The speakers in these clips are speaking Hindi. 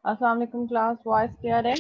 अस्सलाम वालेकुम क्लास, वॉइस क्लियर है?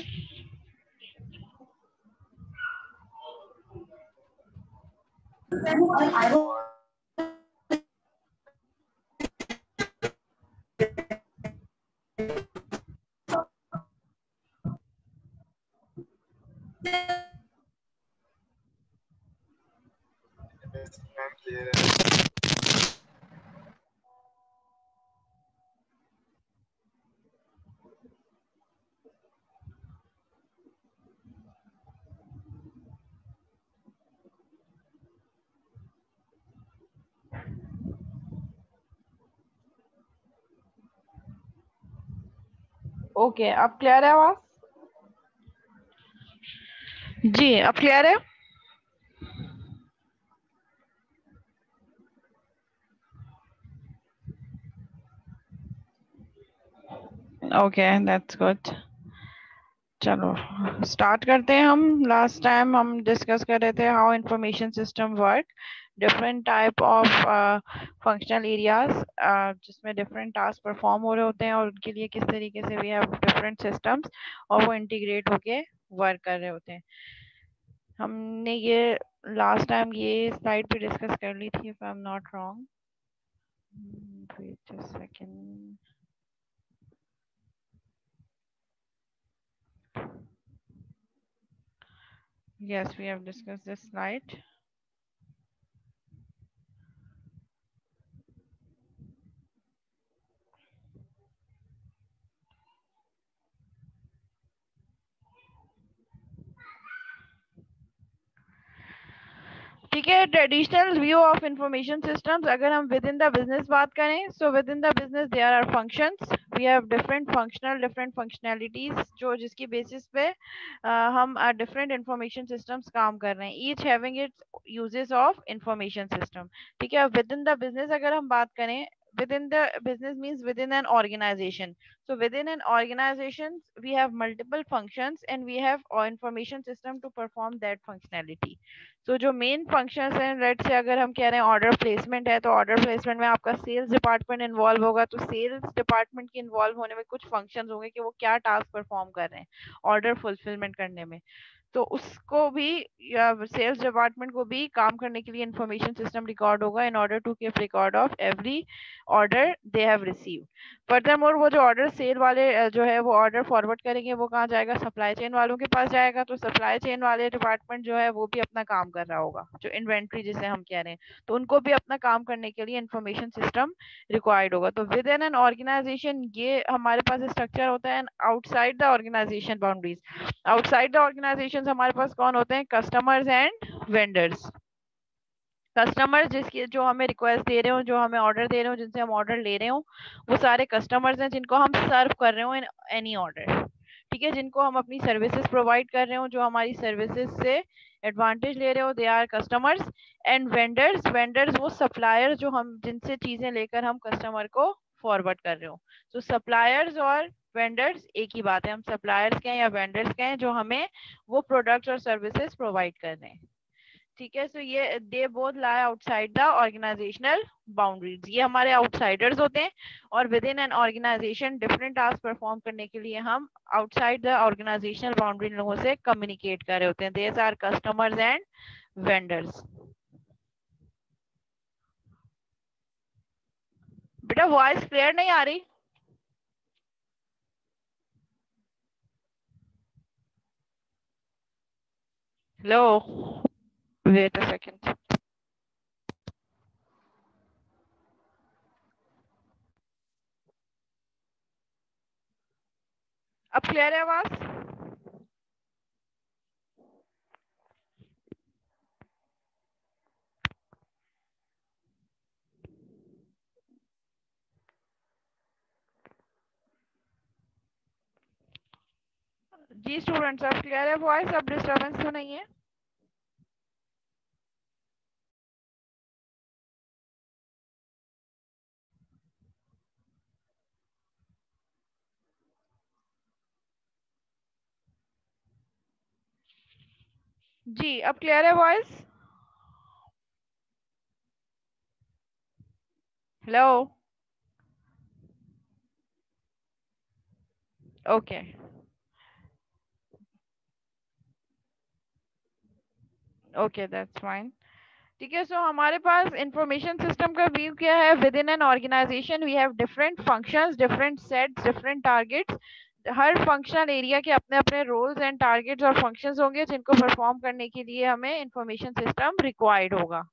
ओके, अब क्लियर है आवाज? जी, अब क्लियर है? Okay, that's good. चलो स्टार्ट करते हैं। हम लास्ट टाइम हम डिस्कस कर रहे थे how information system work, different type of functional areas जिसमें डिफरेंट टास्क परफॉर्म हो रहे होते हैं और उनके लिए किस तरीके से वी हैव डिफरेंट सिस्टम्स और वो इंटीग्रेट होके वर्क कर रहे होते हैं। हमने ये लास्ट टाइम ये स्लाइड पे डिस्कस कर ली थी, if I am not wrong. Wait a second. Yes, we have discussed this slide. ठीक है, traditional view of information systems. अगर हम विद इन द बिजनेस बात करें, so within the business there are functions, we have different functionalities जो जिसकी बेसिस पे हम डिफरेंट इंफॉर्मेशन सिस्टम्स काम कर रहे हैं, each having its uses of information system. ठीक है, विद इन द बिजनेस अगर हम बात करें, within the business means within an organization. So within an organization we have multiple functions and we have information system to perform that functionality. So जो मेन फंक्शंस हैं, लेट से अगर हम कह रहे हैं ऑर्डर प्लेसमेंट है, तो ऑर्डर प्लेसमेंट में आपका सेल्स डिपार्टमेंट इन्वॉल्व होगा, तो सेल्स डिपार्टमेंट के इन्वॉल्व होने में कुछ फंक्शंस होंगे कि वो क्या टास्क परफॉर्म कर रहे हैं ऑर्डर फुलफिलमेंट करने में। तो उसको भी या सेल्स डिपार्टमेंट को भी काम करने के लिए इंफॉर्मेशन सिस्टम रिकॉर्ड होगा in order to keep record of every order they have receive. Furthermore वो जो ऑर्डर सेल वाले जो है वो ऑर्डर फॉरवर्ड करेंगे, वो कहाँ जाएगा? सप्लाई चेन वालों के पास जाएगा। तो सप्लाई चेन वाले डिपार्टमेंट जो है वो भी अपना काम कर रहा होगा, जो इन्वेंट्री जिसे हम कह रहे हैं, तो उनको भी अपना काम करने के लिए इंफॉर्मेशन सिस्टम रिक्वायर्ड होगा। तो विद इन एन ऑर्गेनाइजेशन ये हमारे पास स्ट्रक्चर होता है। Outside the organisation boundaries, outside the organisation हमारे पास कौन होते हैं? Customers and vendors. कस्टमर्स जिसकी जो हमें रिक्वेस्ट दे रहे हो, जो हमें ऑर्डर दे रहे हो, जिनसे हम ऑर्डर ले रहे हो, वो सारे कस्टमर्स हैं जिनको हम सर्व कर रहे हो इन एनी ऑर्डर। ठीक है, जिनको हम अपनी सर्विसेज प्रोवाइड कर रहे हो, जो हमारी सर्विसेज से एडवांटेज ले रहे हो, they are customers. And vendors, vendors वो सप्लायर जो हम जिनसे चीजें लेकर हम कस्टमर को फॉरवर्ड कर रहे हो। तो सप्लायर्स और वेंडर्स एक ही बात है, हम सप्लायर्स के हैं या वेंडर्स के हैं जो हमें वो प्रोडक्ट्स और सर्विसेज प्रोवाइड कर रहे हैं। ठीक है, सो ये they both lie outside the organisational boundaries, ये हमारे आउटसाइडर्स होते हैं। और within an organisation different task perform करने के लिए हम आउटसाइड द ऑर्गेनाइजेशनल बाउंड्री लोगों से कम्युनिकेट कर रहे होते हैं। There are customers and vendors. बेटा वॉइस क्लियर नहीं आ रही? Hello, wait a second. अब क्लियर है आवाज? जी स्टूडेंट्स, अब क्लियर है वॉइस? अब डिस्टर्बेंस तो नहीं है? जी, अब क्लियर है voice? Hello, okay okay, that's fine. ठीक है, सो हमारे पास इंफॉर्मेशन सिस्टम का व्यू क्या है। Within an organisation we have different functions, different sets, different targets. हर फंक्शनल एरिया के अपने अपने रोल्स एंड टारगेट्स और फंक्शंस होंगे जिनको परफॉर्म करने के लिए हमें इंफॉर्मेशन सिस्टम रिक्वायर्ड होगा।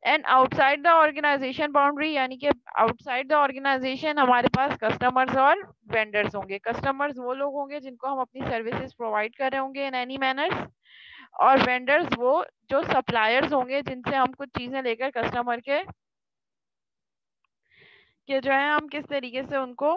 And outside the organisation boundary, यानी कि आउटसाइड द ऑर्गेनाइजेशन हमारे पास कस्टमर्स और वेंडर्स होंगे। कस्टमर्स वो लोग होंगे जिनको हम अपनी सर्विसेज प्रोवाइड कर रहे होंगे इन एनी मैनर, और वेंडर्स वो जो सप्लायर्स होंगे जिनसे हम कुछ चीजें लेकर कस्टमर के जो है हम किस तरीके से उनको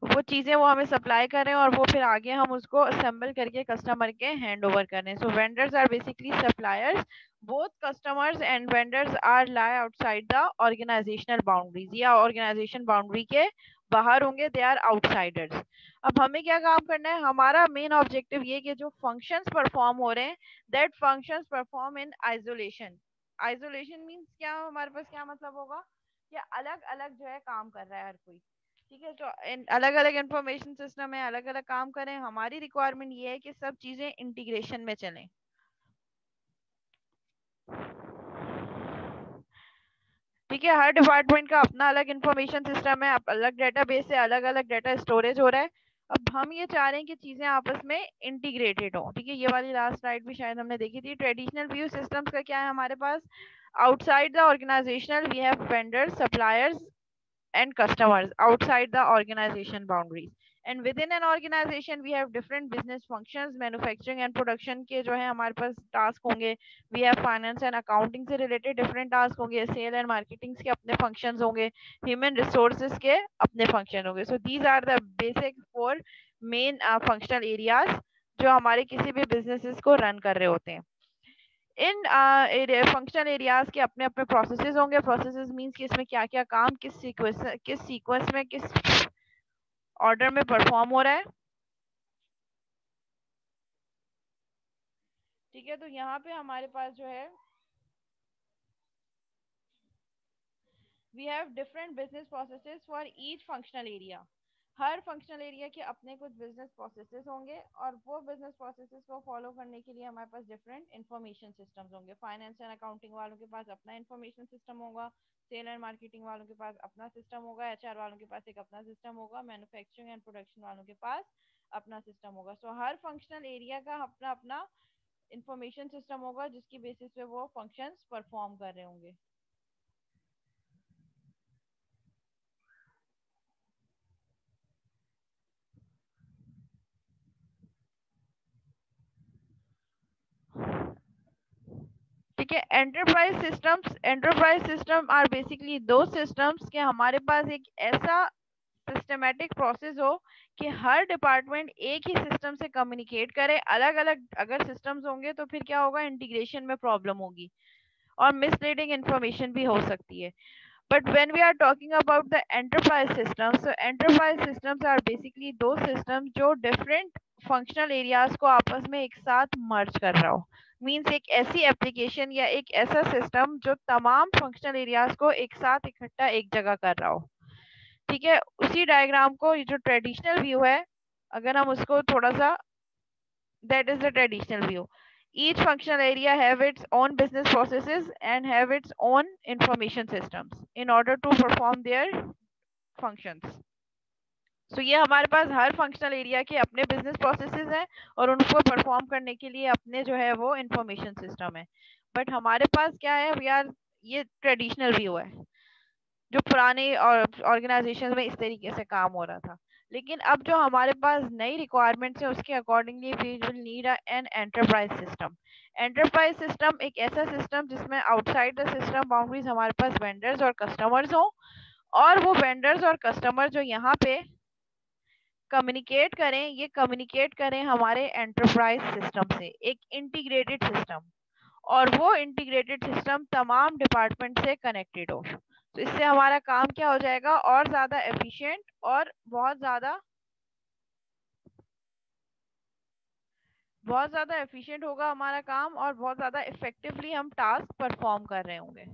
वो चीजें वो हमें सप्लाई करें और वो फिर आगे हम उसको असेंबल करके कस्टमर के हैंड ओवर करें। So vendors are basically suppliers. Both customers and vendors are lie outside the organisational boundaries, या ऑर्गेनाइजेशन बाउंड्री के बाहर होंगे, दे आर आउटसाइडर्स। अब हमें क्या काम करना है, हमारा मेन ऑब्जेक्टिव ये कि जो फंक्शंस परफॉर्म हो रहे हैं that functions perform in isolation. Isolation means क्या, हमारे पास क्या मतलब होगा कि अलग अलग जो है काम कर रहा है हर कोई। ठीक है, तो अलग अलग इंफॉर्मेशन सिस्टम है, अलग अलग काम करें। हमारी रिक्वायरमेंट ये है कि सब चीजें इंटीग्रेशन में चलें। ठीक है, हर डिपार्टमेंट का अपना अलग इंफॉर्मेशन सिस्टम है, अलग डेटाबेस है, अलग अलग डेटा स्टोरेज हो रहा है। अब हम ये चाह रहे हैं कि चीजें आपस में इंटीग्रेटेड हो। ठीक है, ये वाली लास्ट स्लाइड भी शायद हमने देखी थी। ट्रेडिशनल व्यू सिस्टम्स का क्या है हमारे पास, outside the organisational we have vendors, suppliers and customers outside the organization boundaries, and within an organization we have different business functions। Manufacturing and production के जो है हमारे पास टास्क होंगे। We have finance and accounting से रिलेटेड डिफरेंट टास्क होंगे। सेल एंड मार्केटिंग के अपने फंक्शंस होंगे। ह्यूमन रिसोर्सेज के अपने फंक्शन होंगे। So these are the basic 4 main functional areas जो हमारे किसी भी बिजनेसेस को रन कर रहे होते हैं। इन फंक्शनल एरियाज के अपने अपने प्रोसेसेस होंगे। प्रोसेसेस मींस कि इसमें क्या क्या काम किस सीक्वेंस में किस ऑर्डर में परफॉर्म हो रहा है। ठीक है, तो यहाँ पे हमारे पास जो है we have different business processes for each functional area. हर फंक्शनल एरिया के अपने कुछ बिजनेस प्रोसेसेस होंगे और वो बिजनेस प्रोसेसेस को फॉलो करने के लिए हमारे पास डिफरेंट इंफॉर्मेशन सिस्टम्स होंगे। फाइनेंस एंड अकाउंटिंग वालों के पास अपना इंफॉर्मेशन सिस्टम होगा। सेल एंड मार्केटिंग वालों के पास अपना सिस्टम होगा। एचआर वालों के पास एक अपना सिस्टम होगा। मैन्युफैक्चरिंग एंड प्रोडक्शन वालों के पास अपना सिस्टम होगा। सो हर फंक्शनल एरिया का अपना अपना इंफॉर्मेशन सिस्टम होगा जिसकी बेसिस पे वो फंक्शंस परफॉर्म कर रहे होंगे। ठीक है, एंटरप्राइज सिस्टम आर बेसिकली दो सिस्टम्स के हमारे पास एक ऐसा सिस्टमेटिक प्रोसेस हो कि हर डिपार्टमेंट एक ही सिस्टम से कम्युनिकेट करे। अलग अलग अगर सिस्टम्स होंगे तो फिर क्या होगा, इंटीग्रेशन में प्रॉब्लम होगी और मिसलीडिंग इंफॉर्मेशन भी हो सकती है। But when we are talking about the enterprise systems, so enterprise systems are basically those systems जो different functional areas को आपस में एक साथ merge कर रहा हो। मीन्स एक ऐसी एप्लीकेशन या एक ऐसा सिस्टम जो तमाम फंक्शनल एरियाज को एक साथ इकट्ठा एक जगह कर रहा हो। ठीक है, उसी डायग्राम को ये जो ट्रेडिशनल व्यू है, अगर हम उसको थोड़ा सा, that is the traditional view. Each functional area have its own business processes and have its own information systems in order to perform their functions. So ये हमारे पास हर फंक्शनल एरिया के अपने बिजनेस प्रोसेसेस हैं और उनको परफॉर्म करने के लिए अपने जो है वो इंफॉर्मेशन सिस्टम है। बट हमारे पास क्या है, वी आर, ये ट्रेडिशनल व्यू है जो पुराने ऑर्गेनाइजेशन में इस तरीके से काम हो रहा था। लेकिन अब जो हमारे पास नई रिक्वायरमेंट्स है उसके accordingly we will need an enterprise system. Enterprise system एक ऐसा सिस्टम जिसमें आउटसाइड द सिस्टम बाउंड्रीज हमारे पास वेंडर्स और कस्टमर्स हो, और वो वेंडर्स और कस्टमर जो यहाँ पे कम्युनिकेट करें, ये कम्युनिकेट करें हमारे एंटरप्राइज सिस्टम से, एक इंटीग्रेटेड सिस्टम, और वो इंटीग्रेटेड सिस्टम तमाम डिपार्टमेंट से कनेक्टेड हो। तो इससे हमारा काम क्या हो जाएगा, और ज़्यादा एफिशिएंट और बहुत ज़्यादा एफिशिएंट होगा हमारा काम, और बहुत ज़्यादा इफेक्टिवली हम टास्क परफॉर्म कर रहे होंगे।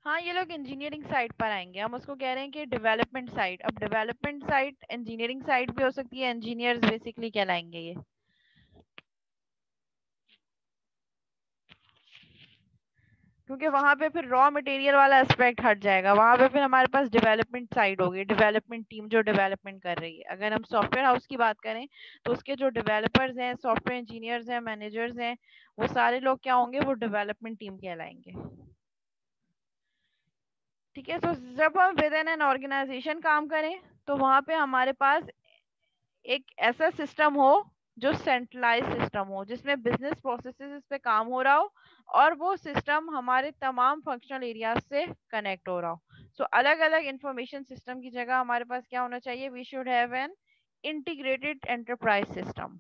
हाँ, ये लोग इंजीनियरिंग साइड पर आएंगे, हम उसको कह रहे हैं कि डेवलपमेंट साइड। अब डेवलपमेंट साइड इंजीनियरिंग साइड भी हो सकती है, इंजीनियर्स बेसिकली कहलाएंगे ये, क्योंकि वहां पे फिर रॉ मटेरियल वाला एस्पेक्ट हट जाएगा, वहां पे फिर हमारे पास डेवलपमेंट साइड होगी, डेवलपमेंट टीम जो डेवलपमेंट कर रही है। अगर हम सॉफ्टवेयर हाउस की बात करें तो उसके जो डेवलपर्स हैं, सॉफ्टवेयर इंजीनियर्स हैं, मैनेजर्स हैं, वो सारे लोग क्या होंगे, वो डेवलपमेंट टीम कहलाएंगे। ठीक है, तो जब हम विद इन एन ऑर्गेनाइजेशन काम करें तो वहां पे हमारे पास एक ऐसा सिस्टम हो जो सेंट्रलाइज सिस्टम हो, जिसमें बिजनेस प्रोसेसेस पे काम हो रहा हो और वो सिस्टम हमारे तमाम फंक्शनल एरियाज से कनेक्ट हो रहा हो। सो अलग अलग इंफॉर्मेशन सिस्टम की जगह हमारे पास क्या होना चाहिए, we should have an integrated enterprise system,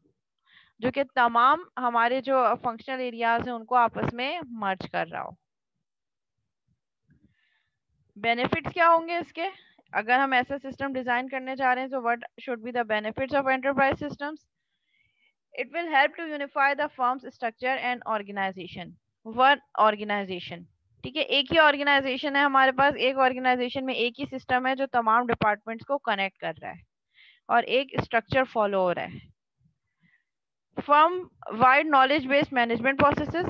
जो कि तमाम हमारे जो फंक्शनल एरियाज हैं उनको आपस में मर्ज कर रहा हो। बेनिफिट्स क्या होंगे इसके, अगर हम ऐसा सिस्टम डिजाइन करने जा रहे हैं तो what should be the benefits of enterprise systems. It will help to unify the firm's structure and organization. One organization, ठीक है, एक ही ऑर्गेनाइजेशन है हमारे पास, एक ऑर्गेनाइजेशन में एक ही सिस्टम है जो तमाम डिपार्टमेंट्स को कनेक्ट कर रहा है और एक स्ट्रक्चर फॉलो हो रहा है। Firm wide knowledge based management processes,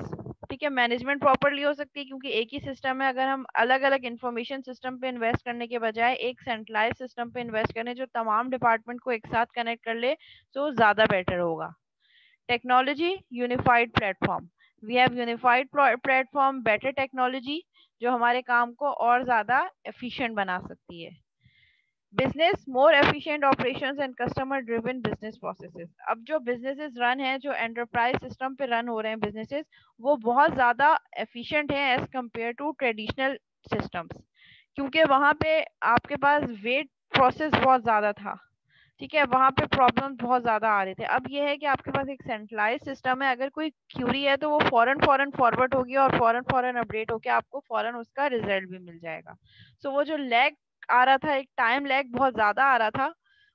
ठीक है, मैनेजमेंट प्रॉपरली हो सकती है क्योंकि एक ही सिस्टम है। अगर हम अलग अलग इंफॉर्मेशन सिस्टम पे इन्वेस्ट करने के बजाय एक सेंट्रलाइज सिस्टम पे इन्वेस्ट करें जो तमाम डिपार्टमेंट को एक साथ कनेक्ट कर ले तो ज़्यादा बेटर होगा। Technology unified platform, we have unified platform, better technology जो हमारे काम को और ज़्यादा एफिशिएंट बना सकती है। Business more efficient operations and customer driven business processes, अब जो बिजनेसेस रन है, जो एंटरप्राइज सिस्टम पे रन हो रहे हैं बिजनेसेस, वो बहुत ज़्यादा एफिशिएंट हैं as compare to traditional systems, क्योंकि वहाँ पे आपके पास वेट प्रोसेस बहुत ज़्यादा था। ठीक है, वहाँ पे प्रॉब्लम बहुत ज़्यादा आ रहे थे। अब ये है कि आपके पास एक सेंट्रलाइज सिस्टम है, अगर कोई क्यूरी है तो वो फौरन फौरन फॉरवर्ड होगी और फौरन फौरन अपडेट होके आपको फौरन उसका रिजल्ट भी मिल जाएगा। सो वो जो लैग आ रहा था, एक टाइम लैग बहुत ज़्यादा आ रहा था,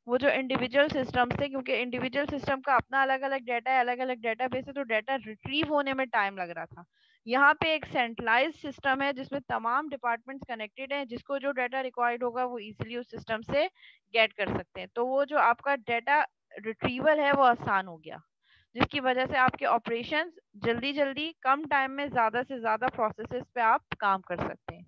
वो जो इंडिविजुअल सिस्टम थे, क्योंकि इंडिविजुअल सिस्टम का अपना अलग अलग डाटा है, अलग अलग डाटा बेस है, तो डाटा रिट्रीव होने में टाइम लग रहा था। यहाँ पे एक सेंट्रलाइज सिस्टम है जिसमें तमाम डिपार्टमेंट्स कनेक्टेड हैं, जिसको जो डाटा रिक्वायर्ड होगा वो इजीली उस सिस्टम से गेट कर सकते हैं। तो वो जो आपका डाटा रिट्रीवल है वो आसान हो गया, जिसकी वजह से आपके ऑपरेशंस जल्दी जल्दी कम टाइम में ज़्यादा से ज़्यादा प्रोसेसेस पे आप काम कर सकते हैं।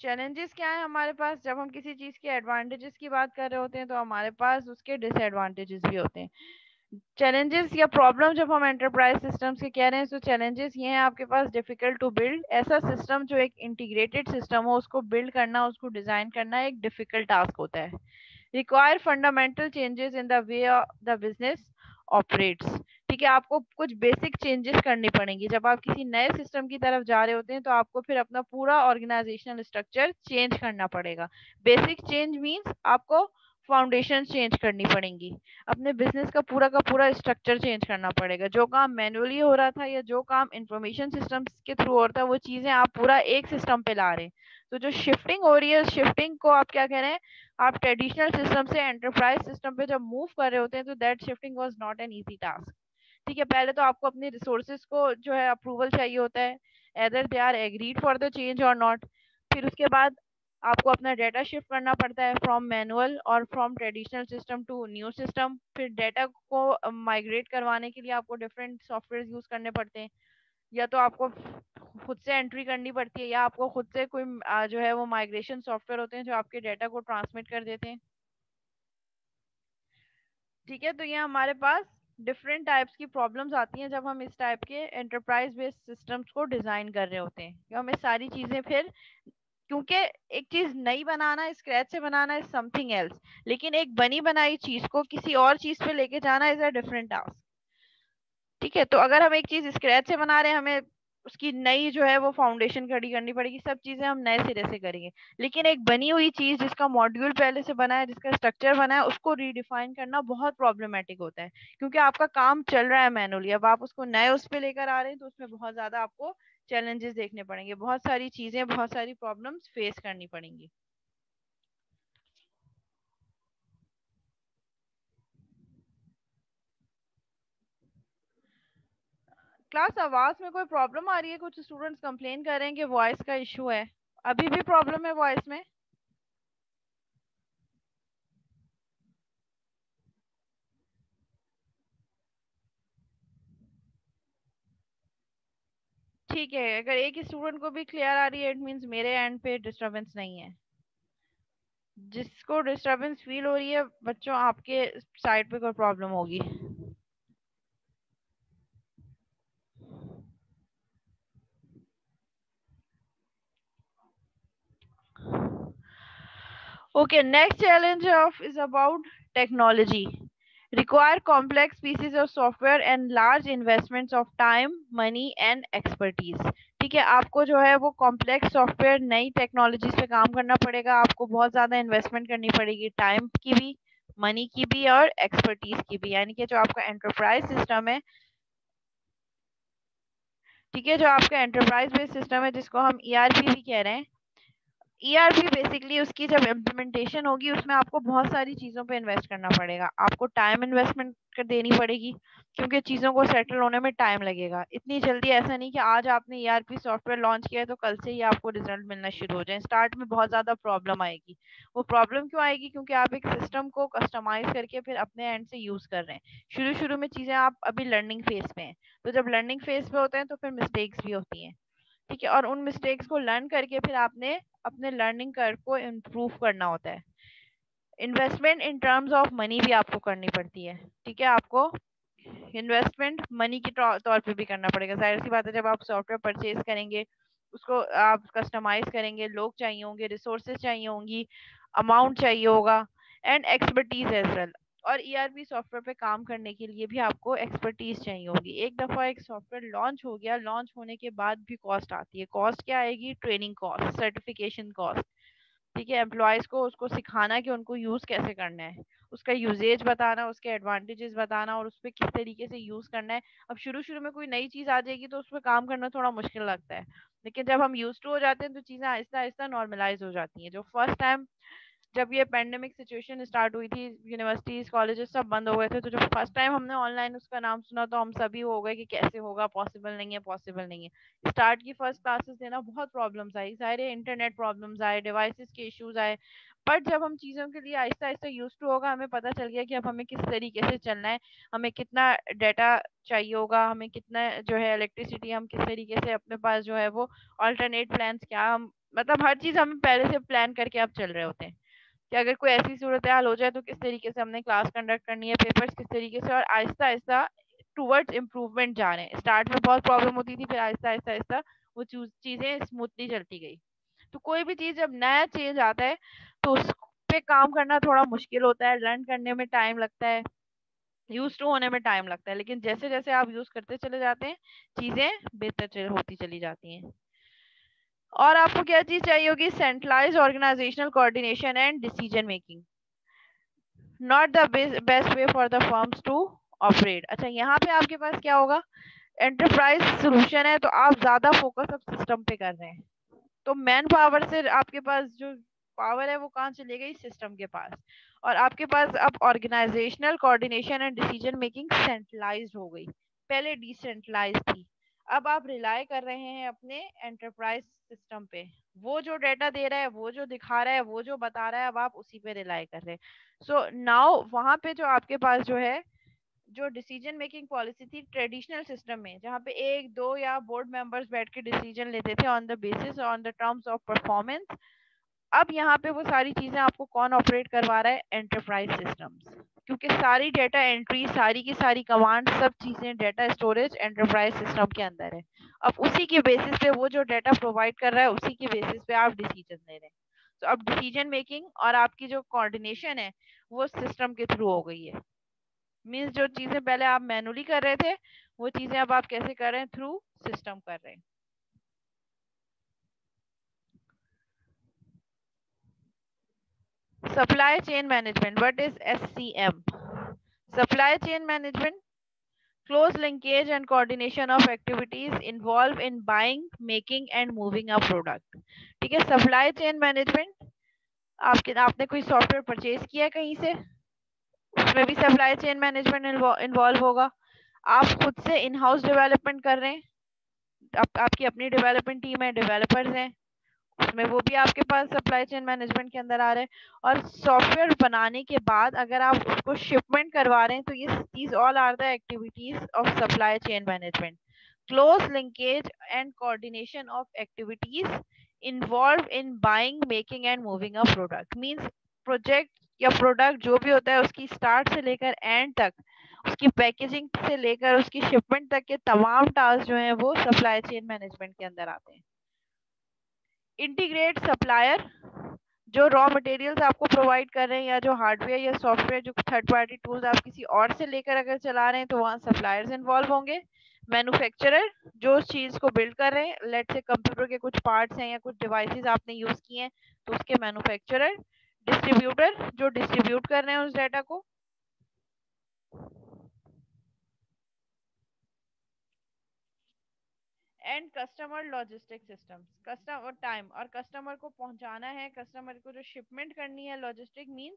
चैलेंजेस क्या है हमारे पास, जब हम किसी चीज़ के एडवांटेजेस की बात कर रहे होते हैं तो हमारे पास उसके डिसएडवांटेजेस भी होते हैं। चैलेंजेस या प्रॉब्लम जब हम एंटरप्राइज सिस्टम्स के कह रहे हैं तो चैलेंजेस ये हैं आपके पास, डिफिकल्ट टू बिल्ड, ऐसा सिस्टम जो एक इंटीग्रेटेड सिस्टम हो उसको बिल्ड करना, उसको डिजाइन करना एक डिफिकल्ट टास्क होता है। Require fundamental changes in the way the business operates, ठीक है, आपको कुछ बेसिक चेंजेस करनी पड़ेंगी। जब आप किसी नए सिस्टम की तरफ जा रहे होते हैं तो आपको फिर अपना पूरा ऑर्गेनाइजेशनल स्ट्रक्चर चेंज करना पड़ेगा। बेसिक चेंज मींस आपको फाउंडेशन चेंज करनी पड़ेंगी, अपने बिजनेस का पूरा स्ट्रक्चर चेंज करना पड़ेगा। जो काम मैनुअली हो रहा था या जो काम इंफॉर्मेशन सिस्टम्स के थ्रू हो रहा था वो चीज़ें आप पूरा एक सिस्टम पे ला रहे हैं। तो जो शिफ्टिंग हो रही है, शिफ्टिंग को आप क्या कह रहे हैं, आप ट्रेडिशनल सिस्टम से एंटरप्राइज सिस्टम पे जब मूव कर रहे होते हैं तो that shifting was not an easy task. ठीक है, पहले तो आपको अपने रिसोर्सेज को जो है अप्रूवल चाहिए होता है, either they are agreed for the change और नॉट। फिर उसके बाद आपको अपना डाटा शिफ्ट करना पड़ता है फ्रॉम मैनुअल और from traditional system to new system. फिर डाटा को माइग्रेट करवाने के लिए आपको डिफरेंट सॉफ्टवेयर यूज करने पड़ते हैं, या तो आपको खुद से एंट्री करनी पड़ती है या आपको खुद से कोई जो है वो माइग्रेशन सॉफ्टवेयर होते हैं जो आपके डाटा को ट्रांसमिट कर देते हैं। ठीक है, तो ये हमारे पास डिफरेंट टाइप्स की प्रॉब्लम्स आती हैं जब हम इस टाइप के एंटरप्राइज बेस्ड सिस्टम्स को डिजाइन कर रहे होते हैं, कि हमें सारी चीजें फिर, क्योंकि एक चीज नई बनाना, स्क्रैच से बनाना इज समथिंग एल्स, लेकिन एक बनी बनाई चीज को किसी और चीज पे लेके जाना इज अ डिफरेंट टास्क। ठीक है, तो अगर हम एक चीज स्क्रैच से बना रहे हैं, हमें उसकी नई जो है वो फाउंडेशन खड़ी करनी पड़ेगी, सब चीजें हम नए सिरे से करेंगे। लेकिन एक बनी हुई चीज जिसका मॉड्यूल पहले से बना है, जिसका स्ट्रक्चर बना है, उसको रीडिफाइन करना बहुत प्रॉब्लमेटिक होता है, क्योंकि आपका काम चल रहा है मैनुअली, अब आप उसको नए उस पर लेकर आ रहे हैं तो उसमें बहुत ज्यादा आपको चैलेंजेस देखने पड़ेंगे, बहुत सारी चीजें, बहुत सारी प्रॉब्लम्स फेस करनी पड़ेंगी। क्लास आवाज में कोई प्रॉब्लम आ रही है? कुछ स्टूडेंट्स कंप्लेन कर रहे हैं कि वॉइस का इशू है। अभी भी प्रॉब्लम है वॉइस में? ठीक है, अगर एक ही स्टूडेंट को भी क्लियर आ रही है, इट मींस मेरे एंड पे डिस्टरबेंस नहीं है। जिसको डिस्टरबेंस फील हो रही है बच्चों, आपके साइड पे कोई प्रॉब्लम होगी। Okay, next challenge of is about technology. Require complex pieces of software and large investments of time, money and expertise. ठीक है, आपको जो है वो कॉम्प्लेक्स सॉफ्टवेयर नई टेक्नोलॉजीज पे काम करना पड़ेगा। आपको बहुत ज़्यादा इन्वेस्टमेंट करनी पड़ेगी, टाइम की भी, मनी की भी और एक्सपर्टीज की भी। यानी कि जो आपका एंटरप्राइज सिस्टम है, ठीक है, जो आपका एंटरप्राइज बेस्ड सिस्टम है जिसको हम ईआरपी भी कह रहे हैं, ईआरपी बेसिकली उसकी जब इम्प्लीमेंटेशन होगी उसमें आपको बहुत सारी चीज़ों पे इन्वेस्ट करना पड़ेगा। आपको टाइम इन्वेस्टमेंट कर देनी पड़ेगी क्योंकि चीज़ों को सेटल होने में टाइम लगेगा। इतनी जल्दी ऐसा नहीं कि आज आपने ईआरपी सॉफ्टवेयर लॉन्च किया है तो कल से ही आपको रिजल्ट मिलना शुरू हो जाए। स्टार्ट में बहुत ज़्यादा प्रॉब्लम आएगी। वो प्रॉब्लम क्यों आएगी? क्योंकि आप एक सिस्टम को कस्टमाइज करके फिर अपने एंड से यूज़ कर रहे हैं। शुरू शुरू में चीज़ें आप अभी लर्निंग फेज पे हैं, तो जब लर्निंग फेज पे होते हैं तो फिर मिस्टेक्स भी होती हैं। ठीक है, और उन मिस्टेक्स को लर्न करके फिर आपने अपने लर्निंग कर्व को इम्प्रूव करना होता है। Investment in terms of money भी आपको करनी पड़ती है। ठीक है, आपको इन्वेस्टमेंट मनी के तौर पे भी करना पड़ेगा। जाहिर सी बात है, जब आप सॉफ्टवेयर परचेज करेंगे, उसको आप कस्टमाइज करेंगे, लोग चाहिए होंगे, रिसोर्सेज चाहिए होंगी, अमाउंट चाहिए होगा एंड एक्सपर्टीज एज वेल। और ईआरपी सॉफ्टवेयर पे काम करने के लिए भी आपको एक्सपर्टीज चाहिए होगी। एक दफ़ा एक सॉफ्टवेयर लॉन्च हो गया, लॉन्च होने के बाद भी कॉस्ट आती है। कॉस्ट क्या आएगी? Training cost, certification cost. ठीक है, एम्प्लॉयज़ को उसको सिखाना कि उनको यूज़ कैसे करना है, उसका यूजेज बताना, उसके एडवांटेजेस बताना और उस पर किस तरीके से यूज़ करना है। अब शुरू शुरू में कोई नई चीज़ आ जाएगी तो उस पर काम करना थोड़ा मुश्किल लगता है, लेकिन जब हम यूज टू हो जाते हैं तो चीज़ें आहिस्ता आहिस्ता नॉर्मलाइज हो जाती हैं। जो फर्स्ट टाइम जब ये पेंडेमिक सिचुएशन स्टार्ट हुई थी, यूनिवर्सिटीज कॉलेजेस सब बंद हो गए थे, तो जब फर्स्ट टाइम हमने ऑनलाइन उसका नाम सुना तो हम सभी हो गए कि कैसे होगा, पॉसिबल नहीं है, पॉसिबल नहीं है। स्टार्ट की फर्स्ट क्लासेस देना बहुत प्रॉब्लम्स आई, सारे इंटरनेट प्रॉब्लम्स आए, डिवाइसेस के इश्यूज आए। बट जब हम चीज़ों के लिए आहिस्ता आहिस्ता यूज टू होगा, हमें पता चल गया कि अब हमें किस तरीके से चलना है, हमें कितना डाटा चाहिए होगा, हमें कितना जो है इलेक्ट्रिसिटी, हम किस तरीके से अपने पास जो है वो अल्टरनेट प्लान्स क्या, हम मतलब हर चीज़ हम पहले से प्लान करके अब चल रहे होते हैं कि अगर कोई ऐसी सूरत हाल हो जाए तो किस तरीके से हमने क्लास कंडक्ट करनी है, पेपर्स किस तरीके से, और आहिस्ता आहिस्ता टूवर्ड्स इम्प्रूवमेंट जा रहे हैं। स्टार्ट में बहुत प्रॉब्लम होती थी, फिर आहिस्ता आहिस्ता आहिस्ता वो चीज़ें स्मूथली चलती गई। तो कोई भी चीज़ जब नया चेंज आता है तो उस पे काम करना थोड़ा मुश्किल होता है, लर्न करने में टाइम लगता है, यूज टू होने में टाइम लगता है, लेकिन जैसे जैसे आप यूज करते चले जाते हैं चीज़ें बेहतर होती चली जाती हैं। और आपको क्या चीज़ चाहिए होगी? Centralize organizational coordination and decision making, not the best way for the firms to operate. अच्छा, यहाँ पे आपके पास क्या होगा? एंटरप्राइज सोल्यूशन है तो आप ज़्यादा फोकस अब सिस्टम पे कर रहे हैं, तो मैन पावर से आपके पास जो पावर है वो कहाँ चली गई? सिस्टम के पास। और आपके पास अब organizational coordination and decision making centralized हो गई, पहले डिसेंट्रलाइज थी। अब आप रिलाई कर रहे हैं अपने एंटरप्राइज सिस्टम पे, वो जो डेटा दे रहा है, वो जो दिखा रहा है, वो जो बता रहा है, अब आप उसी पे रिलाई कर रहे हैं। सो नाउ वहां पे जो आपके पास जो है, जो डिसीजन मेकिंग पॉलिसी थी ट्रेडिशनल सिस्टम में, जहाँ पे एक दो या बोर्ड मेंबर्स बैठ के डिसीजन लेते थे on the basis on the terms of performance, अब यहाँ पे वो सारी चीजें आपको कौन ऑपरेट करवा रहा है? Enterprise systems. क्योंकि सारी डेटा एंट्री, सारी की सारी कमांड, सब चीजें डेटा स्टोरेज एंटरप्राइज सिस्टम के अंदर है। अब उसी के बेसिस पे वो जो डेटा प्रोवाइड कर रहा है, उसी के बेसिस पे आप डिसीजन ले रहे हैं। तो अब डिसीजन मेकिंग और आपकी जो कोऑर्डिनेशन है वो सिस्टम के थ्रू हो गई है। मीन्स जो चीजें पहले आप मैनुअली कर रहे थे वो चीजें अब आप कैसे कर रहे हैं? थ्रू सिस्टम कर रहे हैं। Supply chain management, what is SCM? Supply chain management, close linkage and coordination of activities involved in buying, making and moving a product। ठीक है, सप्लाई चेन मैनेजमेंट, आपने कोई सॉफ्टवेयर परचेज किया है कहीं से, उसमें भी सप्लाई चेन मैनेजमेंट इन्वॉल्व होगा। आप खुद से इन हाउस डेवलपमेंट कर रहे हैं, आपकी अपनी डेवलपमेंट टीम है, डेवलपर्स हैं, उसमें वो भी आपके पास सप्लाई चेन मैनेजमेंट के अंदर आ रहे हैं। और सॉफ्टवेयर बनाने के बाद अगर आप उसको शिपमेंट करवा रहे हैं तो ये these all are the activities of supply chain management. Close linkage and coordination of activities involve in buying, making and moving a product. Means project या प्रोडक्ट जो भी होता है उसकी स्टार्ट से लेकर एंड तक, उसकी पैकेजिंग से लेकर उसकी शिपमेंट तक के तमाम टास्क जो हैं वो सप्लाई चेन मैनेजमेंट के अंदर आते हैं। इंटीग्रेट सप्लायर, जो रॉ मटेरियल्स आपको प्रोवाइड कर रहे हैं या जो हार्डवेयर या सॉफ्टवेयर जो थर्ड पार्टी टूल्स आप किसी और से लेकर अगर चला रहे हैं तो वहाँ सप्लायर्स इन्वॉल्व होंगे। मैन्युफैक्चरर, जो उस चीज़ को बिल्ड कर रहे हैं, लेट से कंप्यूटर के कुछ पार्ट्स हैं या कुछ डिवाइसेस आपने यूज़ किए हैं तो उसके मैन्युफैक्चरर। डिस्ट्रीब्यूटर, जो डिस्ट्रीब्यूट कर रहे हैं उस डाटा को। And customer logistic systems, customer time और कस्टमर को पहुंचाना है, कस्टमर को जो शिपमेंट करनी है। लॉजिस्टिक मींस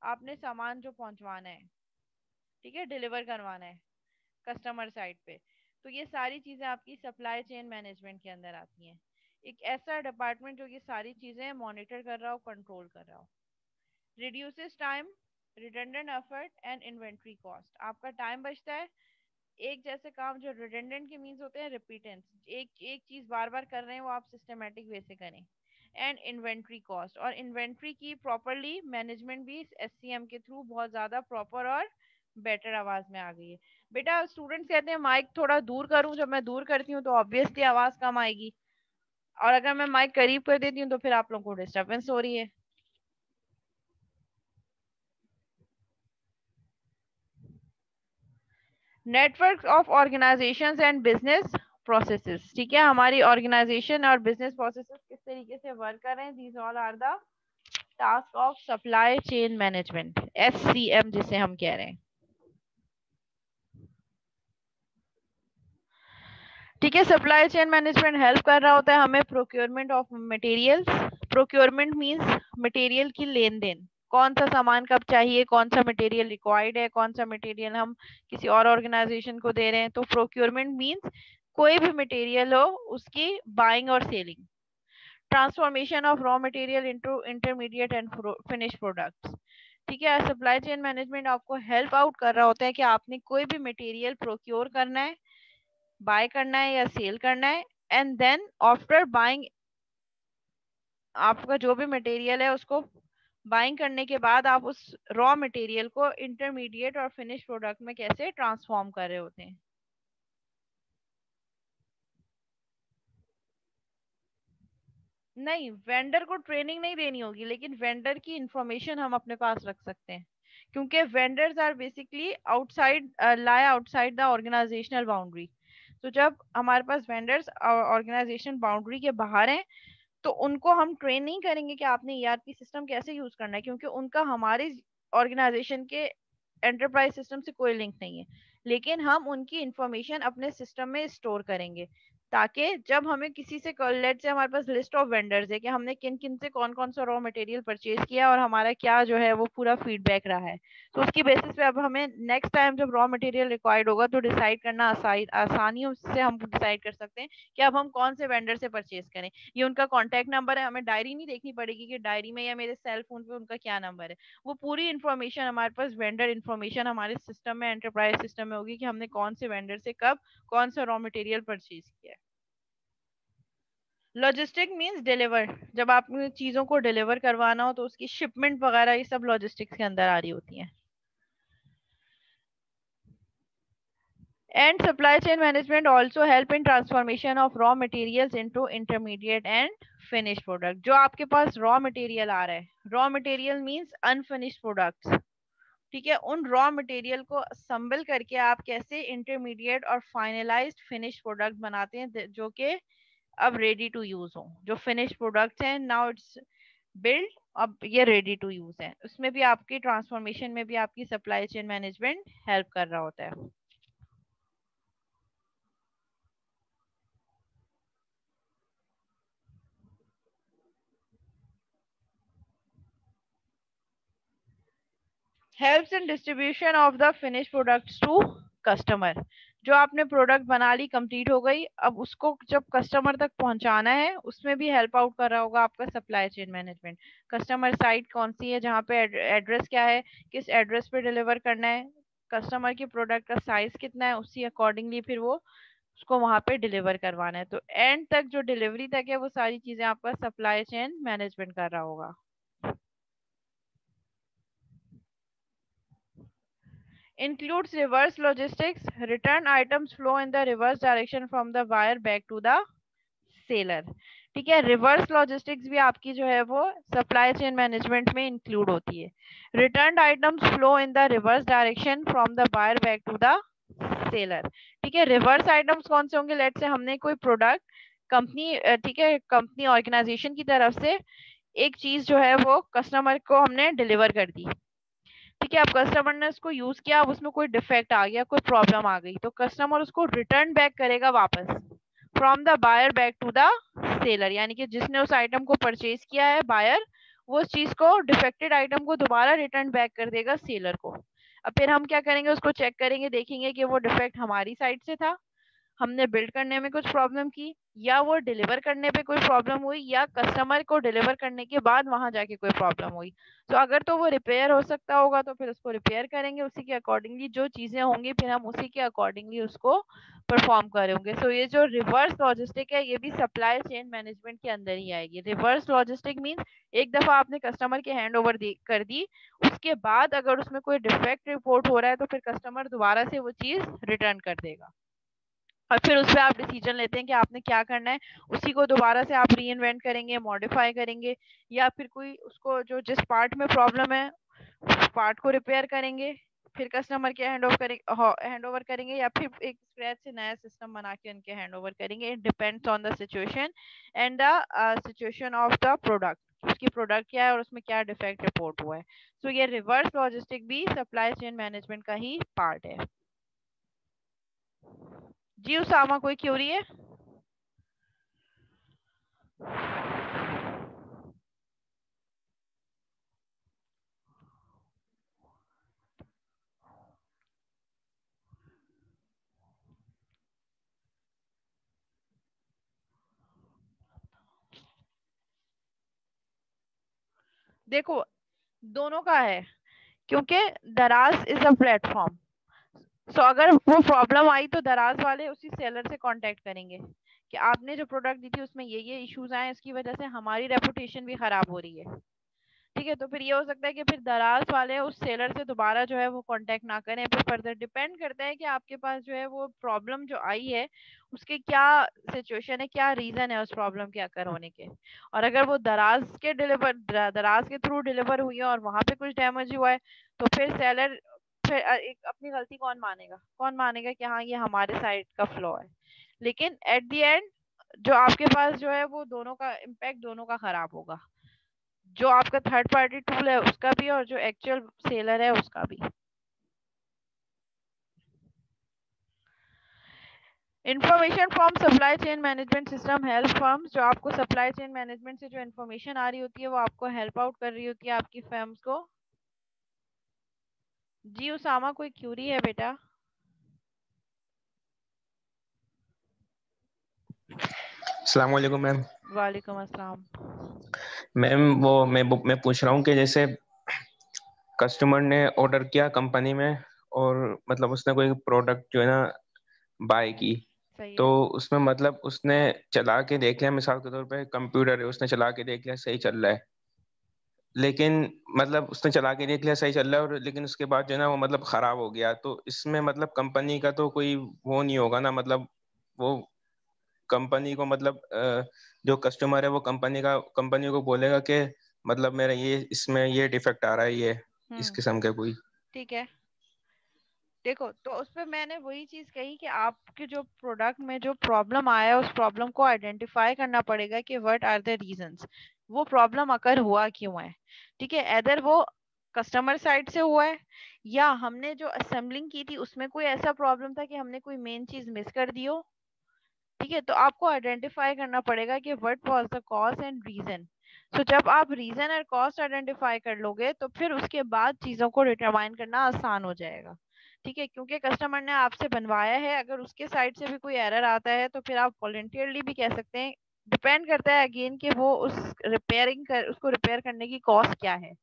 आपने सामान जो पहुंचवाना है, ठीक है, डिलीवर करवाना है कस्टमर साइड पे, तो ये सारी चीज़ें आपकी सप्लाई चेन मैनेजमेंट के अंदर आती हैं। एक ऐसा डिपार्टमेंट जो ये सारी चीज़ें मॉनिटर कर रहा हो, कंट्रोल कर रहा हो। Reduces time, redundant effort and inventory cost, आपका टाइम बचता है। एक जैसे काम जो रिडंडेंट के मीन्स होते हैं रिपीटेंस, एक एक चीज़ बार बार कर रहे हैं वो आप सिस्टमेटिक वे से करें। एंड इन्वेंट्री कॉस्ट, और इन्वेंट्री की प्रॉपरली मैनेजमेंट भी एससीएम के थ्रू बहुत ज़्यादा प्रॉपर और बेटर आवाज़ में आ गई है। बेटा स्टूडेंट्स कहते हैं माइक थोड़ा दूर करूं, जब मैं दूर करती हूँ तो ऑब्वियसली आवाज़ कम आएगी, और अगर मैं माइक करीब कर देती हूँ तो फिर आप लोगों को डिस्टर्बेंस हो रही है। Network of organisations and business processes, ठीक है, हमारी ऑर्गेनाइजेशन और बिजनेस प्रोसेसेस किस तरीके से वर्क कर रहे हैं, these all are the task of supply chain management, SCM जिसे हम कह रहे हैं। ठीक है, सप्लाई चेन मैनेजमेंट हेल्प कर रहा होता है हमें procurement of materials. Procurement means material की लेन देन, कौन सा सामान कब चाहिए, कौन सा मटेरियल रिक्वायर्ड है, कौन सा मटेरियल हम किसी और ऑर्गेनाइजेशन को दे रहे हैं। तो प्रोक्योरमेंट मींस कोई भी मटेरियल हो उसकी बाइंग और selling. Transformation of raw material into intermediate and finish products, ठीक है। सप्लाई चेन मैनेजमेंट आपको हेल्प आउट कर रहा होता है कि आपने कोई भी मटेरियल प्रोक्योर करना है, बाय करना है या सेल करना है, एंड देन आफ्टर बाइंग आपका जो भी मटेरियल है उसको बाइंग करने के बाद आप उस रॉ मटेरियल को इंटरमीडिएट और फिनिश प्रोडक्ट में कैसे ट्रांसफॉर्म कर रहे होते हैं। नहीं, वेंडर को ट्रेनिंग नहीं देनी होगी, लेकिन वेंडर की इंफॉर्मेशन हम अपने पास रख सकते हैं, क्योंकि vendors are basically outside, lie outside the organizational boundary. तो जब हमारे पास वेंडर्स ऑर्गेनाइजेशन बाउंड्री के बाहर हैं तो उनको हम ट्रेन नहीं करेंगे कि आपने ईआरपी सिस्टम कैसे यूज करना है, क्योंकि उनका हमारे ऑर्गेनाइजेशन के एंटरप्राइज सिस्टम से कोई लिंक नहीं है। लेकिन हम उनकी इंफॉर्मेशन अपने सिस्टम में स्टोर करेंगे, ताकि जब हमें किसी से, लेट से हमारे पास लिस्ट ऑफ वेंडर्स है कि हमने किन किन से कौन कौन सा रॉ मटेरियल परचेज किया और हमारा क्या जो है वो पूरा फीडबैक रहा है, तो उसकी बेसिस पे अब हमें नेक्स्ट टाइम जब रॉ मटेरियल रिक्वायर्ड होगा तो डिसाइड करना आसानियों से हम डिसाइड कर सकते हैं कि अब हम कौन से वेंडर से परचेज करें। ये उनका कॉन्टैक्ट नंबर है, हमें डायरी नहीं देखनी पड़ेगी कि डायरी में या मेरे सेल फोन पे उनका क्या नंबर है। वो पूरी इन्फॉर्मेशन हमारे पास वेंडर इन्फॉर्मेशन हमारे सिस्टम में, एंटरप्राइज सिस्टम में होगी कि हमने कौन से वेंडर से कब कौन सा रॉ मटेरियल परचेज किया है। लॉजिस्टिक मींस डिलीवर, जब आपने चीजों को डिलीवर करवाना हो तो उसकी शिपमेंट वगैरह ये सब लॉजिस्टिक्स के अंदर आ रही होती हैं। And supply chain management also help in transformation of raw materials into intermediate and finished product। जो आपके पास raw material आ रहा है, raw material means unfinished products, ठीक है, उन रॉ मटेरियल को असम्बल करके आप कैसे इंटरमीडिएट और फाइनलाइज्ड फिनिश प्रोडक्ट बनाते हैं जो कि अब रेडी टू यूज हो। जो फिनिश प्रोडक्ट्स हैं नाउ इट्स बिल्ड, अब ये रेडी टू यूज है, उसमें भी आपकी ट्रांसफॉर्मेशन में भी आपकी सप्लाई चेन मैनेजमेंट हेल्प कर रहा होता है। Helps in distribution of the finished products to customer. जो आपने प्रोडक्ट बना ली, कंप्लीट हो गई, अब उसको जब कस्टमर तक पहुंचाना है उसमें भी हेल्प आउट कर रहा होगा आपका supply chain management. Customer site कौन सी है, जहाँ पे एड्रेस क्या है, किस एड्रेस पे डिलीवर करना है, कस्टमर की प्रोडक्ट का साइज कितना है, उसी अकॉर्डिंगली फिर वो उसको वहां पे डिलीवर करवाना है। तो एंड तक जो डिलीवरी तक है वो सारी चीजें आपका सप्लाई चेन मैनेजमेंट कर रहा होगा। Includes reverse logistics. Return items flow in the reverse direction from the buyer back to the seller. ठीक है, रिवर्स लॉजिस्टिक्स भी आपकी जो है वो सप्लाई चेन मैनेजमेंट में इंक्लूड होती है। Return items flow in the reverse direction from the buyer back to the seller. ठीक है, रिवर्स आइटम्स कौन से होंगे? लेट से हमने कोई प्रोडक्ट कंपनी, ठीक है, कंपनी ऑर्गेनाइजेशन की तरफ से एक चीज जो है वो कस्टमर को हमने डिलीवर कर दी। ठीक है, अब कस्टमर ने उसको यूज किया, अब उसमें कोई डिफेक्ट आ गया, कोई प्रॉब्लम आ गई, तो कस्टमर उसको रिटर्न बैक करेगा वापस from the buyer back to the seller. यानी कि जिसने उस आइटम को परचेज किया है, बायर, वो उस चीज को, डिफेक्टेड आइटम को दोबारा रिटर्न बैक कर देगा सेलर को। अब फिर हम क्या करेंगे, उसको चेक करेंगे, देखेंगे कि वो डिफेक्ट हमारी साइड से था, हमने बिल्ड करने में कुछ प्रॉब्लम की, या वो डिलीवर करने पे कोई प्रॉब्लम हुई, या कस्टमर को डिलीवर करने के बाद वहां जाके कोई प्रॉब्लम हुई। तो अगर तो वो रिपेयर हो सकता होगा तो फिर उसको रिपेयर करेंगे, उसी के अकॉर्डिंगली जो चीजें होंगी फिर हम उसी के अकॉर्डिंगली उसको परफॉर्म करेंगे। सो ये जो रिवर्स लॉजिस्टिक है ये भी सप्लाई चेन मैनेजमेंट के अंदर ही आएगी। रिवर्स लॉजिस्टिक मीन्स एक दफा आपने कस्टमर के हैंड ओवर कर दी, उसके बाद अगर उसमें कोई डिफेक्ट रिपोर्ट हो रहा है तो फिर कस्टमर दोबारा से वो चीज रिटर्न कर देगा, और फिर उस पर आप डिसीजन लेते हैं कि आपने क्या करना है। उसी को दोबारा से आप री इन्वेंट करेंगे, मॉडिफाई करेंगे, या फिर कोई उसको जो जिस पार्ट में प्रॉब्लम है उस पार्ट को रिपेयर करेंगे, फिर कस्टमर के हैंड ओवर करेंगे, या फिर एक स्क्रैच से नया सिस्टम बना के उनके हैंड ओवर करेंगे। It depends on the situation and the situation of the product. उसकी प्रोडक्ट क्या है और उसमें क्या डिफेक्ट रिपोर्ट हुआ है। सो ये रिवर्स लॉजिस्टिक भी सप्लाई चेन मैनेजमेंट का ही पार्ट है। जी उसामा, कोई क्यूरी है? देखो, दोनों का है, क्योंकि दराज इज अ प्लेटफॉर्म। सो अगर वो प्रॉब्लम आई तो दराज वाले उसी सेलर से कांटेक्ट करेंगे कि आपने जो प्रोडक्ट दी थी उसमें ये इश्यूज आए, इसकी वजह से हमारी रेपुटेशन भी खराब हो रही है। ठीक है, तो फिर ये हो सकता है कि फिर दराज वाले उस सेलर से दोबारा जो है वो कांटेक्ट ना करें। फिर फर्दर डिपेंड करता है कि आपके पास जो है वो प्रॉब्लम जो आई है उसके क्या सिचुएशन है, क्या रीजन है उस प्रॉब्लम के अकर होने के। और अगर वो दराज के थ्रू डिलीवर हुई है और वहां पे कुछ डैमेज हुआ है तो फिर सेलर, फिर एक अपनी गलती कौन मानेगा कि हाँ ये हमारे साइड का फ्लॉ है। लेकिन एट द एंड जो आपके पास जो है वो दोनों का इम्पैक्ट दोनों का खराब होगा, जो आपका थर्ड पार्टी टूल है उसका भी और जो एक्चुअल सेलर है उसका भी। Information from supply chain management system help firms. जो आपको सप्लाई चेन मैनेजमेंट से जो इन्फॉर्मेशन आ रही होती है वो आपको हेल्प आउट कर रही होती है आपकी फर्म्स को। जी उसामा, कोई क्यूरी है बेटा? अस्सलाम वालेकुम मैम। वालेकुम अस्सलाम। मैम मैं पूछ रहा हूँ कि जैसे कस्टमर ने ऑर्डर किया कंपनी में, और मतलब उसने कोई प्रोडक्ट जो है ना बाय की, सही तो है। उसमें मतलब उसने चला के देख लिया, मिसाल के तौर पे कंप्यूटर है, उसने चला के देख लिया सही चल रहा है, लेकिन मतलब उसने चला के देख लिया सही चल रहा है, और लेकिन उसके बाद जो है ना वो मतलब खराब हो गया, तो इसमें मतलब कंपनी का तो कोई वो नहीं होगा ना, मतलब वो कंपनी को मतलब जो कस्टमर है वो कंपनी को बोलेगा कि मतलब मेरा ये इसमें ये डिफेक्ट आ रहा है, ये इस किस्म का कोई। ठीक है, देखो तो उस पर मैंने वही चीज कही कि आपके जो प्रोडक्ट में जो प्रॉब्लम आया है उस प्रॉब्लम को आइडेंटिफाई करना पड़ेगा कि व्हाट आर द रीजंस, वो प्रॉब्लम अकर हुआ क्यों है। ठीक है, अदर वो कस्टमर साइड से हुआ है या हमने जो असेंबलिंग की थी उसमें कोई ऐसा प्रॉब्लम था कि हमने कोई मेन चीज मिस कर दी हो। ठीक है, तो आपको आइडेंटिफाई करना पड़ेगा कि what was the cause and reason. So जब आप रीजन और कॉस्ट आइडेंटिफाई कर लोगे तो फिर उसके बाद चीजों को डिटरमाइन करना आसान हो जाएगा। ठीक है, क्योंकि कस्टमर ने आपसे बनवाया है, अगर उसके साइड से भी कोई एरर आता है तो फिर आप वॉलंटियरली भी कह सकते हैं। डिपेंड करता है अगेन कि वो उसको रिपेयर करने की कॉस्ट क्या है।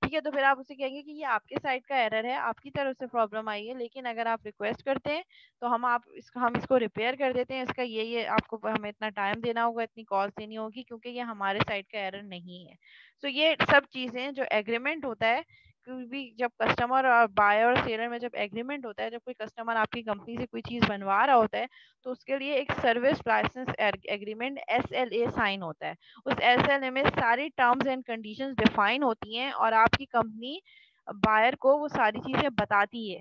ठीक है, तो फिर आप उसे कहेंगे कि ये आपके साइड का एरर है, आपकी तरफ से प्रॉब्लम आई है, लेकिन अगर आप रिक्वेस्ट करते हैं तो हम इसको रिपेयर कर देते हैं। इसका ये आपको हमें इतना टाइम देना होगा, इतनी कॉस्ट देनी होगी, क्योंकि ये हमारे साइड का एरर नहीं है। तो ये सब चीज़ें जो एग्रीमेंट होता है, क्योंकि जब कस्टमर और बायर और सेलर में जब एग्रीमेंट होता है, जब कोई कस्टमर आपकी कंपनी से कोई चीज़ बनवा रहा होता है, तो उसके लिए एक service license agreement SLA sign होता है। उस SLA में सारी टर्म्स एंड कंडीशंस डिफाइन होती हैं और आपकी कंपनी बायर को वो सारी चीज़ें बताती है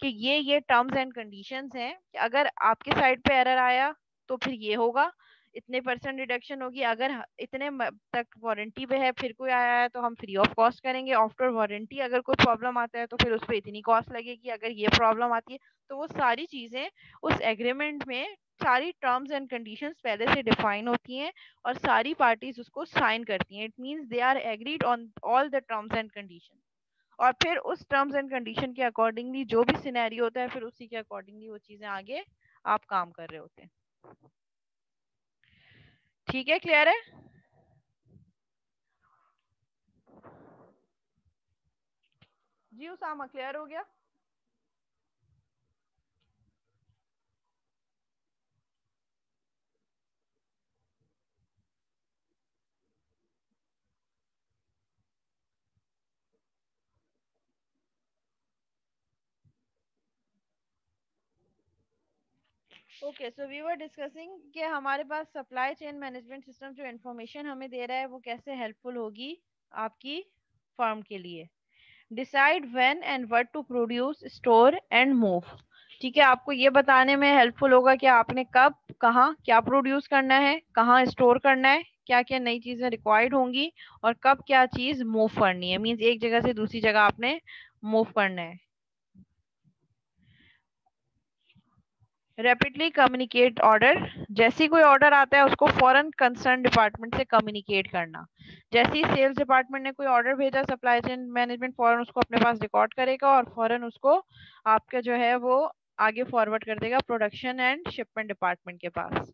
कि ये टर्म्स एंड कंडीशंस हैं कि अगर आपके साइड पे एरर आया तो फिर ये होगा, इतने % डिडक्शन होगी, अगर इतने तक वारंटी पे है, फिर कोई आया है तो हम फ्री ऑफ कॉस्ट करेंगे, आफ्टर वारंटी अगर कोई प्रॉब्लम आता है तो फिर उस पर इतनी कॉस्ट लगेगी, अगर ये प्रॉब्लम आती है तो वो सारी चीज़ें उस एग्रीमेंट में सारी टर्म्स एंड कंडीशंस पहले से डिफाइन होती हैं और सारी पार्टीज उसको साइन करती हैं। It means they are agreed on all the terms and condition, और फिर उस टर्म्स एंड कंडीशन के अकॉर्डिंगली जो भी सिनेरियो होता है, फिर उसी के अकॉर्डिंगली वो चीज़ें आगे आप काम कर रहे होते हैं। ठीक है, क्लियर है? जी उसामा, क्लियर हो गया? Okay, so we were discussing कि हमारे पास सप्लाई चेन मैनेजमेंट सिस्टम जो इन्फॉर्मेशन हमें दे रहा है वो कैसे हेल्पफुल होगी आपकी फर्म के लिए। Decide when and what to produce, store and move. ठीक है, आपको ये बताने में हेल्पफुल होगा कि आपने कब कहाँ क्या प्रोड्यूस करना है, कहाँ स्टोर करना है, क्या क्या नई चीज़ें रिक्वायर्ड होंगी, और कब क्या चीज़ मूव करनी है। मीन्स एक जगह से दूसरी जगह आपने मूव करना है। रैपिडली कम्युनिकेट ऑर्डर, जैसे ही कोई ऑर्डर आता है उसको फौरन कंसर्न डिपार्टमेंट से कम्युनिकेट करना। जैसे ही सेल्स डिपार्टमेंट ने कोई ऑर्डर भेजा, सप्लाई चेन मैनेजमेंट फौरन उसको अपने पास रिकॉर्ड करेगा और फौरन उसको आपके जो है वो आगे फॉरवर्ड कर देगा प्रोडक्शन एंड शिपमेंट डिपार्टमेंट के पास।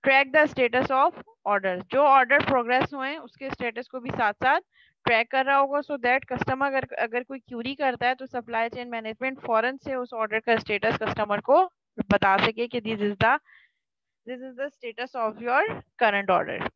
Track the status of order, जो ऑर्डर प्रोग्रेस हुए उसके स्टेटस को भी साथ साथ ट्रैक कर रहा होगा, सो दैट कस्टमर अगर कोई क्यूरी करता है तो सप्लाई चेन मैनेजमेंट फौरन से उस ऑर्डर का स्टेटस कस्टमर को बता सके कि this is the status of your current order.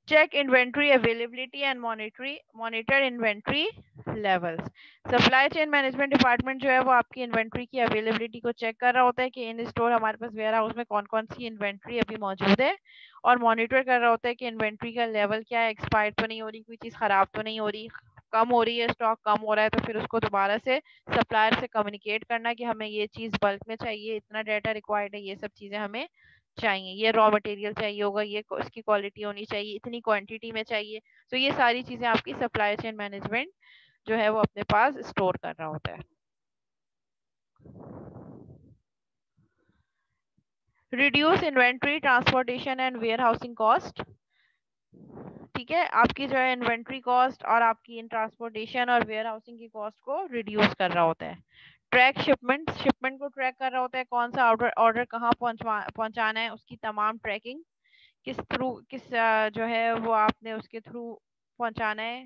Check inventory availability and monitor inventory levels. Supply chain management department जो है वो आपकी इन्वेंट्री की अवेलेबिलिटी को चेक कर रहा होता है कि इन स्टोर हमारे पास वेयर हाउस में कौन कौन सी इन्वेंट्री अभी मौजूद है, और मॉनिटर कर रहा होता है कि इन्वेंट्री का लेवल क्या है, एक्सपायर तो नहीं हो रही, कोई चीज़ खराब तो नहीं हो रही, कम हो रही है, स्टॉक कम हो रहा है तो फिर उसको दोबारा से सप्लायर से कम्युनिकेट करना कि हमें ये चीज़ बल्क में चाहिए, इतना डाटा रिक्वायर्ड है, ये सब चीज़ें हमें चाहिए, ये रॉ मटेरियल चाहिए होगा, ये इसकी क्वालिटी होनी चाहिए, इतनी क्वांटिटी में चाहिए। तो ये सारी चीज़ें आपकी सप्लाई चेन मैनेजमेंट जो है वो अपने पास स्टोर कर रहा होता है। Reduce inventory, transportation and warehousing cost. ठीक है, आपकी जो है इन्वेंट्री कॉस्ट और आपकी इन ट्रांसपोर्टेशन और वेयर हाउसिंग की कॉस्ट को रिड्यूस कर रहा होता है। ट्रैक शिपमेंट को ट्रैक कर रहा होता है, कौन सा ऑर्डर कहाँ पहुंचाना है, उसकी तमाम ट्रैकिंग किस जो है वो आपने उसके थ्रू पहुंचाना है।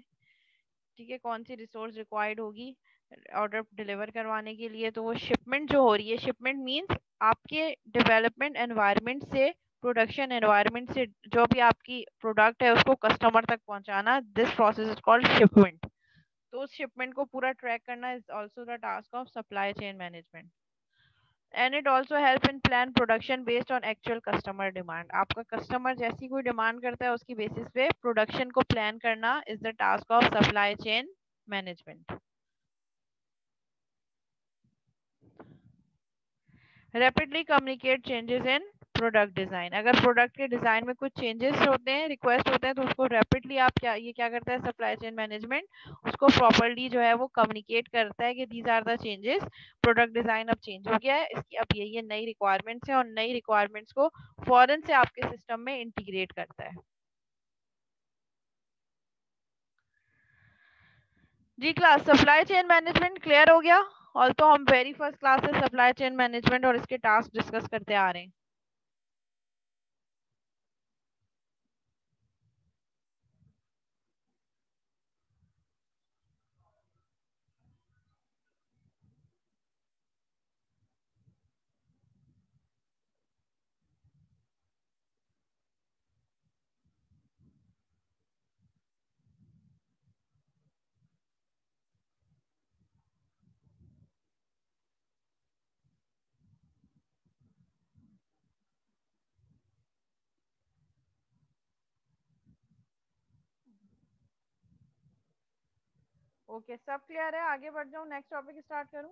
ठीक है, कौन सी रिसोर्स रिक्वायर्ड होगी ऑर्डर डिलीवर करवाने के लिए। तो वो शिपमेंट जो हो रही है, शिपमेंट मींस आपके डेवलपमेंट एनवायरनमेंट से, प्रोडक्शन एनवायरनमेंट से जो भी आपकी प्रोडक्ट है उसको कस्टमर तक पहुंचाना, this process is called shipment. तो उस शिपमेंट को पूरा ट्रैक करना is also the task of supply chain management. And it also help in plan production based on actual customer demand. आपका कस्टमर जैसी कोई डिमांड करता है उसकी बेसिस पे प्रोडक्शन को प्लान करना is the task of supply chain management. Rapidly communicate changes in product design, अगर प्रोडक्ट के डिजाइन में कुछ चेंजेस होते हैं, रिक्वेस्ट होते हैं, तो उसको रैपिडली आप क्या करता है सप्लाई चेन मैनेजमेंट, उसको प्रॉपर्ली जो है वो कम्युनिकेट करता है कि these are the changes, product design अब चेंज हो गया है, इसकी अब ये नई रिक्वायरमेंट्स हैं, और नई रिक्वायरमेंट्स को फौरन से आपके सिस्टम में इंटीग्रेट करता है। जी class supply chain management clear हो गया। और तो हम वेरी फर्स्ट क्लास से सप्लाई चेन मैनेजमेंट और इसके टास्क डिस्कस करते आ रहे हैं। ओके सब क्लियर है, आगे बढ़ जाऊं, नेक्स्ट टॉपिक स्टार्ट करूं।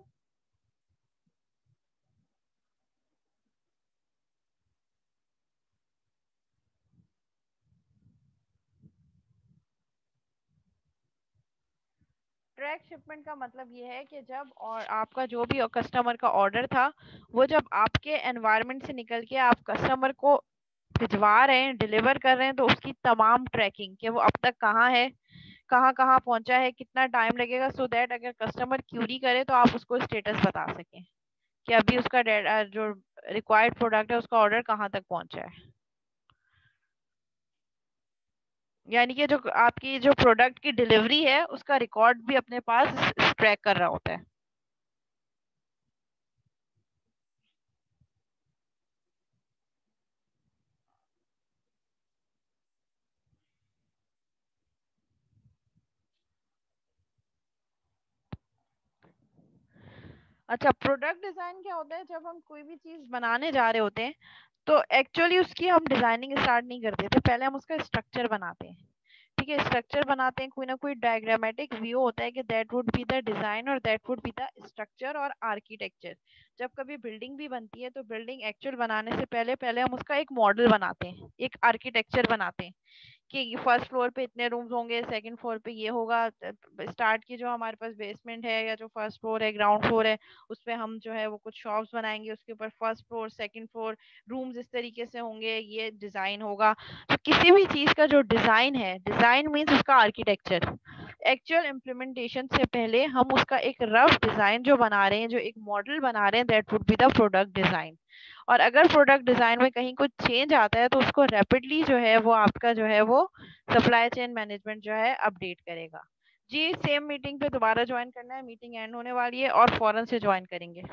ट्रैक शिपमेंट का मतलब ये है कि जब और आपका जो भी कस्टमर का ऑर्डर था वो जब आपके एनवायरनमेंट से निकल के आप कस्टमर को भिजवा रहे हैं, डिलीवर कर रहे हैं, तो उसकी तमाम ट्रैकिंग कि वो अब तक कहाँ है, कहाँ कहाँ पहुंचा है, कितना टाइम लगेगा, सो दैट अगर कस्टमर क्यूरी करे तो आप उसको स्टेटस बता सकें कि अभी उसका जो रिक्वायर्ड प्रोडक्ट है उसका ऑर्डर कहाँ तक पहुंचा है। यानी कि जो आपकी जो प्रोडक्ट की डिलीवरी है उसका रिकॉर्ड भी अपने पास ट्रैक कर रहा होता है। अच्छा, प्रोडक्ट डिजाइन क्या होता है? जब हम कोई भी चीज बनाने जा रहे होते हैं तो एक्चुअली उसकी हम डिजाइनिंग स्टार्ट नहीं करते थे, पहले हम उसका स्ट्रक्चर बनाते हैं। ठीक है, स्ट्रक्चर बनाते हैं, कोई ना कोई डायग्रामेटिक व्यू होता है कि that would be the design और that would be the structure और आर्किटेक्चर। जब कभी बिल्डिंग भी बनती है तो बिल्डिंग एक्चुअल बनाने से पहले पहले हम उसका एक मॉडल बनाते हैं, एक आर्किटेक्चर बनाते हैं कि फर्स्ट फ्लोर पे इतने रूम्स होंगे, सेकंड फ्लोर पे ये होगा। स्टार्ट की जो हमारे पास बेसमेंट है या जो फर्स्ट फ्लोर है, ग्राउंड फ्लोर है, उस पे हम जो है वो कुछ शॉप्स बनाएंगे, उसके ऊपर first floor, second floor, rooms इस तरीके से होंगे, ये डिजाइन होगा। तो किसी भी चीज का जो डिजाइन है, डिजाइन मीन्स उसका आर्किटेक्चर। एक्चुअल इम्प्लीमेंटेशन से पहले हम उसका एक रफ डिजाइन जो बना रहे हैं, जो एक मॉडल बना रहे हैं, that would be the product design. और अगर प्रोडक्ट डिजाइन में कहीं कुछ चेंज आता है तो उसको रैपिडली जो है वो आपका जो है वो सप्लाई चेन मैनेजमेंट जो है अपडेट करेगा। जी सेम मीटिंग पे दोबारा ज्वाइन करना है, मीटिंग एंड होने वाली है और फौरन से ज्वाइन करेंगे।